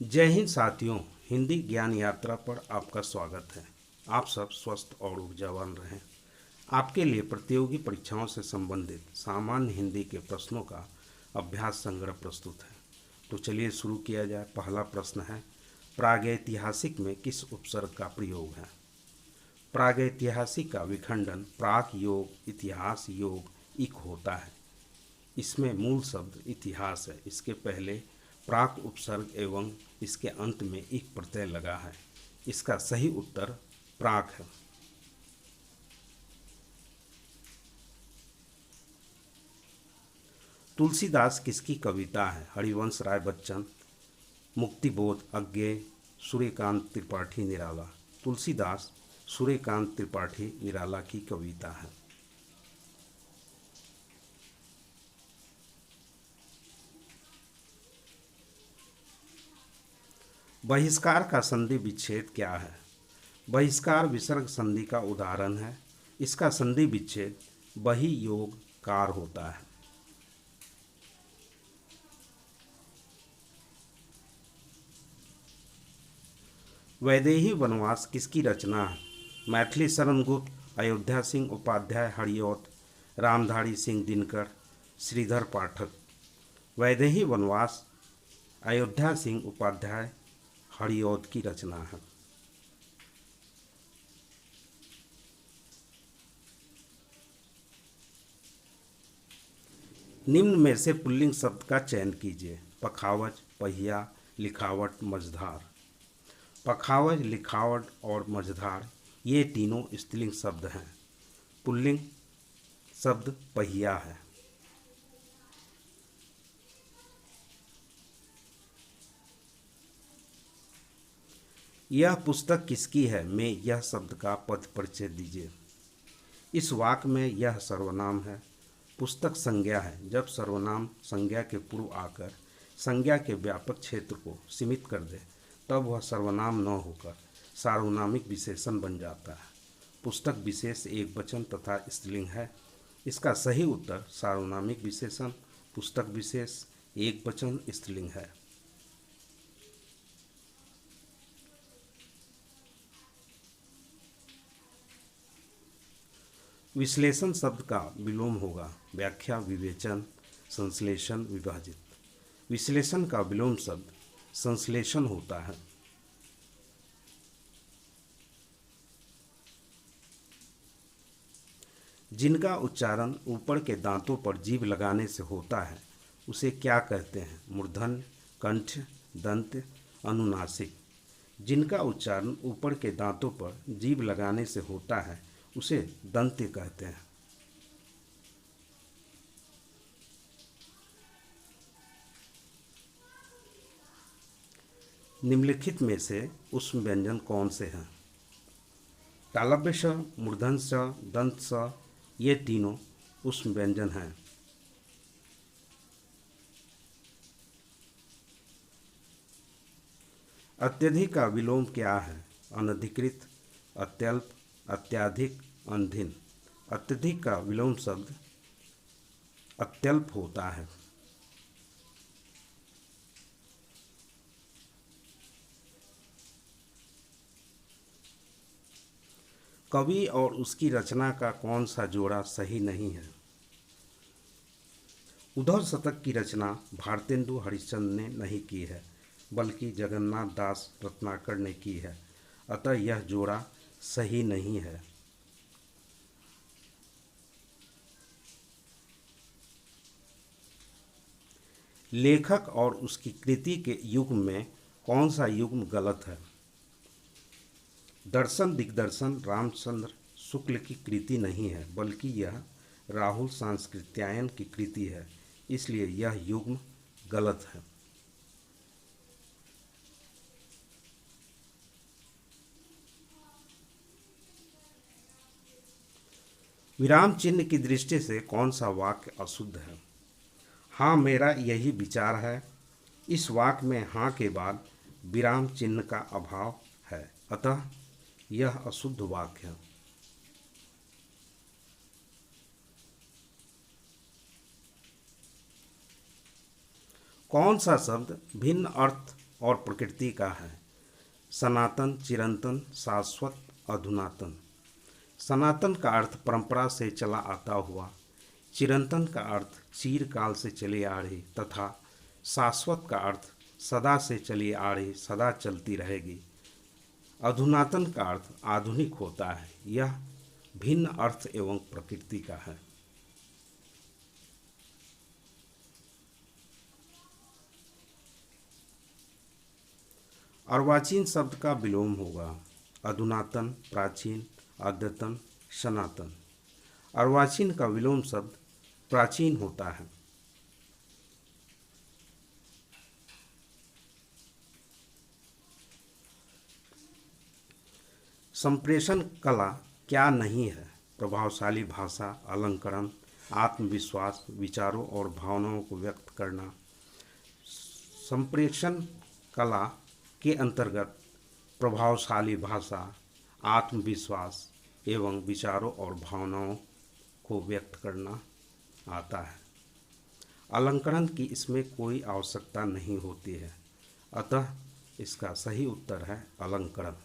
जय हिंद साथियों, हिंदी ज्ञान यात्रा पर आपका स्वागत है। आप सब स्वस्थ और ऊर्जावान रहें। आपके लिए प्रतियोगी परीक्षाओं से संबंधित सामान्य हिंदी के प्रश्नों का अभ्यास संग्रह प्रस्तुत है। तो चलिए शुरू किया जाए। पहला प्रश्न है, प्रागैतिहासिक में किस उपसर्ग का प्रयोग है? प्रागैतिहासिक का विखंडन प्राक योग इतिहास योग इक होता है। इसमें मूल शब्द इतिहास है। इसके पहले प्राक उपसर्ग एवं इसके अंत में एक प्रत्यय लगा है। इसका सही उत्तर प्राक है। तुलसीदास किसकी कविता है? हरिवंश राय बच्चन, मुक्तिबोध, अज्ञेय, सूर्यकांत त्रिपाठी निराला। तुलसीदास सूर्यकांत त्रिपाठी निराला की कविता है। बहिष्कार का संधि विच्छेद क्या है? बहिष्कार विसर्ग संधि का उदाहरण है। इसका संधि विच्छेद बहि योग कार होता है। वैदेही वनवास किसकी रचना है? मैथिली शरण गुप्त, अयोध्या सिंह उपाध्याय हरिऔध, रामधारी सिंह दिनकर, श्रीधर पाठक। वैदेही वनवास अयोध्या सिंह उपाध्याय हरिऔध की रचना है। निम्न में से पुल्लिंग शब्द का चयन कीजिए। पखावज, पहिया, लिखावट, मझधार। पखावज, लिखावट और मझधार ये तीनों स्त्रीलिंग शब्द हैं। पुल्लिंग शब्द पहिया है। यह पुस्तक किसकी है? में यह शब्द का पद परिचय दीजिए। इस वाक्य में यह सर्वनाम है। पुस्तक संज्ञा है। जब सर्वनाम संज्ञा के पूर्व आकर संज्ञा के व्यापक क्षेत्र को सीमित कर दे तब वह सर्वनाम न होकर सार्वनामिक विशेषण बन जाता है। पुस्तक विशेष एक वचन तथा स्त्रीलिंग है। इसका सही उत्तर सार्वनामिक विशेषण पुस्तक विशेष एक वचन स्त्रीलिंग है। विश्लेषण शब्द का विलोम होगा व्याख्या, विवेचन, संश्लेषण, विभाजित। विश्लेषण का विलोम शब्द संश्लेषण होता है। जिनका उच्चारण ऊपर के दांतों पर जीभ लगाने से होता है उसे क्या कहते हैं? मूर्धन्य, कंठ, दंत, अनुनासिक। जिनका उच्चारण ऊपर के दांतों पर जीभ लगाने से होता है उसे दंत्य कहते हैं। निम्नलिखित में से ऊष्म व्यंजन कौन से हैं? तालव्य स, मूर्धन्य स, दंत स ये तीनों ऊष्म व्यंजन हैं। अत्यधिक का विलोम क्या है? अनधिकृत, अत्यल्प, अत्याधिक, अंधिन। अत्यधिक का विलोम शब्द अत्यल्प होता है। कवि और उसकी रचना का कौन सा जोड़ा सही नहीं है? उद्धव शतक की रचना भारतेंदु हरिश्चंद्र ने नहीं की है बल्कि जगन्नाथ दास रत्नाकर ने की है। अतः यह जोड़ा सही नहीं है। लेखक और उसकी कृति के युग्म में कौन सा युग्म गलत है? दर्शन दिग्दर्शन रामचंद्र शुक्ल की कृति नहीं है बल्कि यह राहुल सांस्कृत्यायन की कृति है, इसलिए यह युग्म गलत है। विराम चिन्ह की दृष्टि से कौन सा वाक्य अशुद्ध है? हाँ, मेरा यही विचार है। इस वाक्य में हाँ के बाद विराम चिन्ह का अभाव है, अतः यह अशुद्ध वाक्य है। कौन सा शब्द भिन्न अर्थ और प्रकृति का है। सनातन, चिरंतन, शाश्वत, अधुनातन। सनातन का अर्थ परंपरा से चला आता हुआ, चिरंतन का अर्थ चिरकाल से चली आ रही तथा शाश्वत का अर्थ सदा से चली आ रही, सदा चलती रहेगी। अधुनातन का अर्थ आधुनिक होता है। यह भिन्न अर्थ एवं प्रकृति का है। अर्वाचीन शब्द का विलोम होगा अधुनातन, प्राचीन, अद्यतन, सनातन। अर्वाचीन का विलोम शब्द प्राचीन होता है। संप्रेषण कला क्या नहीं है? प्रभावशाली भाषा, अलंकरण, आत्मविश्वास, विचारों और भावनाओं को व्यक्त करना। संप्रेषण कला के अंतर्गत प्रभावशाली भाषा, आत्मविश्वास एवं विचारों और भावनाओं को व्यक्त करना आता है। अलंकरण की इसमें कोई आवश्यकता नहीं होती है, अतः इसका सही उत्तर है अलंकरण।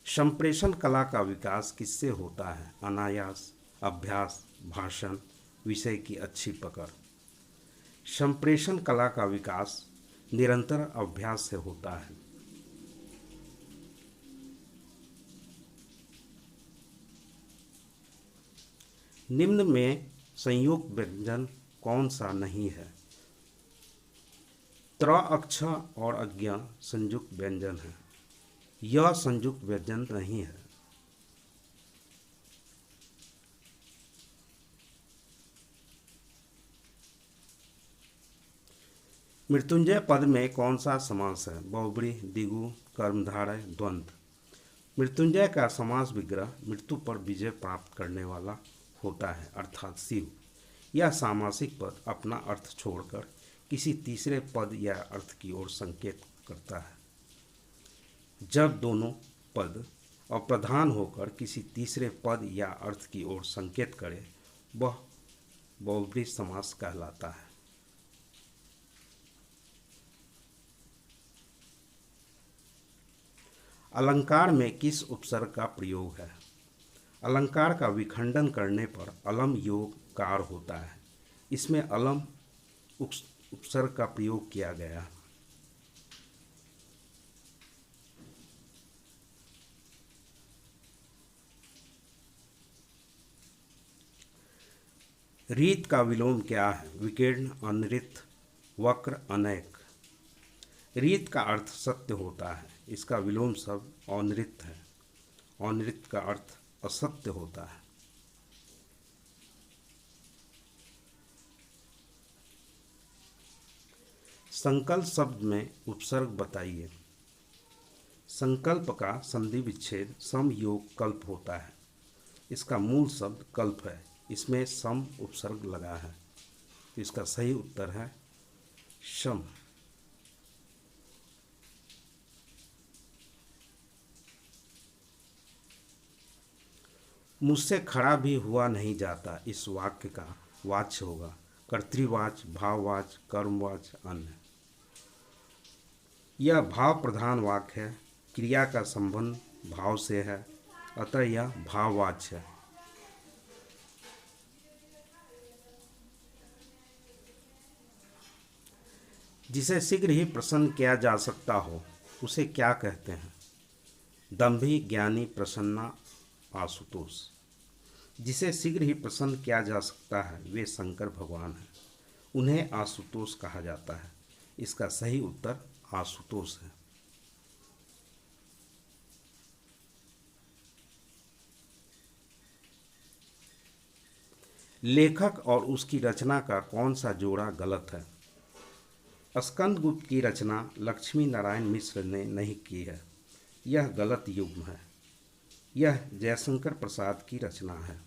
संप्रेषण कला का विकास किससे होता है? अनायास, अभ्यास, भाषण, विषय की अच्छी पकड़। संप्रेषण कला का विकास निरंतर अभ्यास से होता है। निम्न में संयुक्त व्यंजन कौन सा नहीं है? त्र, अक्ष और अज्ञ संयुक्त व्यंजन है। यह संयुक्त व्यंजन नहीं है। मृत्युंजय पद में कौन सा समास है? बहुब्री, द्विगु, कर्मधारय, द्वंद्व। मृत्युंजय का समास विग्रह मृत्यु पर विजय प्राप्त करने वाला होता है, अर्थात शिव। यह सामासिक पद अपना अर्थ छोड़कर किसी तीसरे पद या अर्थ की ओर संकेत करता है। जब दोनों पद अप्रधान होकर किसी तीसरे पद या अर्थ की ओर संकेत करे, वह बहुब्री समास कहलाता है। अलंकार में किस उपसर्ग का प्रयोग है? अलंकार का विखंडन करने पर अलम योग कार होता है। इसमें अलम उपसर्ग का प्रयोग किया गया है। रीत का विलोम क्या है? विकीर्ण, अनृत, वक्र, अनैक। रीत का अर्थ सत्य होता है। इसका विलोम शब्द अनृत है। अनृत का अर्थ असत्य होता है। संकल्प शब्द में उपसर्ग बताइए। संकल्प का संधि विच्छेद सम योग कल्प होता है। इसका मूल शब्द कल्प है। इसमें सम उपसर्ग लगा है। इसका सही उत्तर है सम। मुझसे खड़ा भी हुआ नहीं जाता, इस वाक्य का वाच्य होगा कर्तृवाच्य, भाववाच्य, कर्मवाच्य, अन्य। यह भाव प्रधान वाक्य है। क्रिया का संबंध भाव से है, अतः यह भाववाच्य है। जिसे शीघ्र ही प्रसन्न किया जा सकता हो उसे क्या कहते हैं? दंभी, ज्ञानी, प्रसन्ना, आशुतोष। जिसे शीघ्र ही प्रसन्न किया जा सकता है वे शंकर भगवान हैं। उन्हें आशुतोष कहा जाता है। इसका सही उत्तर आशुतोष है। लेखक और उसकी रचना का कौन सा जोड़ा गलत है? स्कंदगुप्त की रचना लक्ष्मी नारायण मिश्र ने नहीं की है। यह गलत युग्म है। यह जयशंकर प्रसाद की रचना है।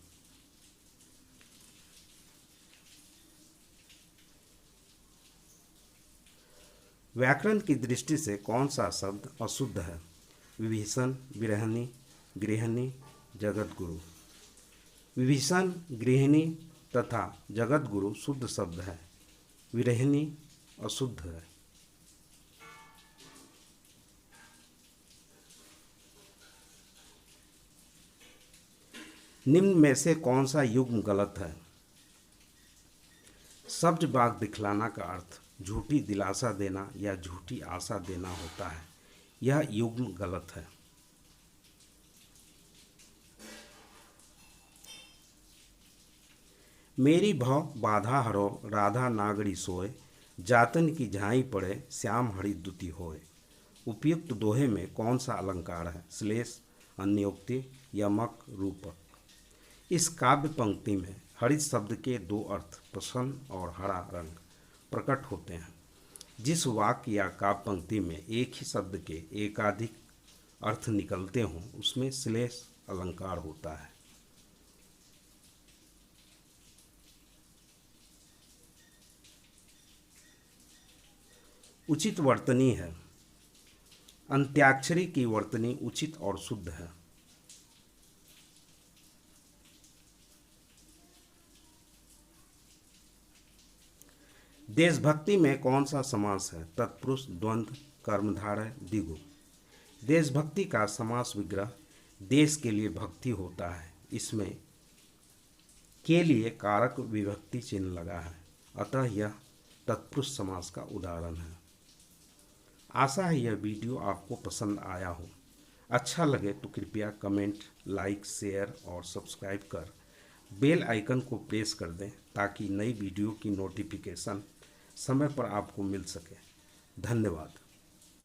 व्याकरण की दृष्टि से कौन सा शब्द अशुद्ध है? विभीषण, विरहणी, गृहिणी, जगतगुरु। विभीषण, गृहिणी तथा जगत गुरु शुद्ध शब्द है, विरहिणी अशुद्ध है। निम्न में से कौन सा युग्म गलत है? सब्ज बाग दिखलाना का अर्थ झूठी दिलासा देना या झूठी आशा देना होता है। यह युग्म गलत है। मेरी भव बाधा हरो राधा नागरी सोए, जातन की झाई पड़े श्याम हरि दुति होए। उपयुक्त दोहे में कौन सा अलंकार है? श्लेष, अन्योक्ति, यमक, रूपक। इस काव्य पंक्ति में हरित शब्द के दो अर्थ प्रसन्न और हरा रंग प्रकट होते हैं। जिस वाक्य या काव्य पंक्ति में एक ही शब्द के एकाधिक अर्थ निकलते हों उसमें श्लेष अलंकार होता है। उचित वर्तनी है। अंत्याक्षरी की वर्तनी उचित और शुद्ध है। देशभक्ति में कौन सा समास है? तत्पुरुष, द्वंद्व, कर्मधारय, द्विगु। देशभक्ति का समास विग्रह देश के लिए भक्ति होता है। इसमें के लिए कारक विभक्ति चिन्ह लगा है, अतः यह तत्पुरुष समास का उदाहरण है। आशा है यह वीडियो आपको पसंद आया हो। अच्छा लगे तो कृपया कमेंट, लाइक, शेयर और सब्सक्राइब कर बेल आइकन को प्रेस कर दें ताकि नई वीडियो की नोटिफिकेशन समय पर आपको मिल सके। धन्यवाद।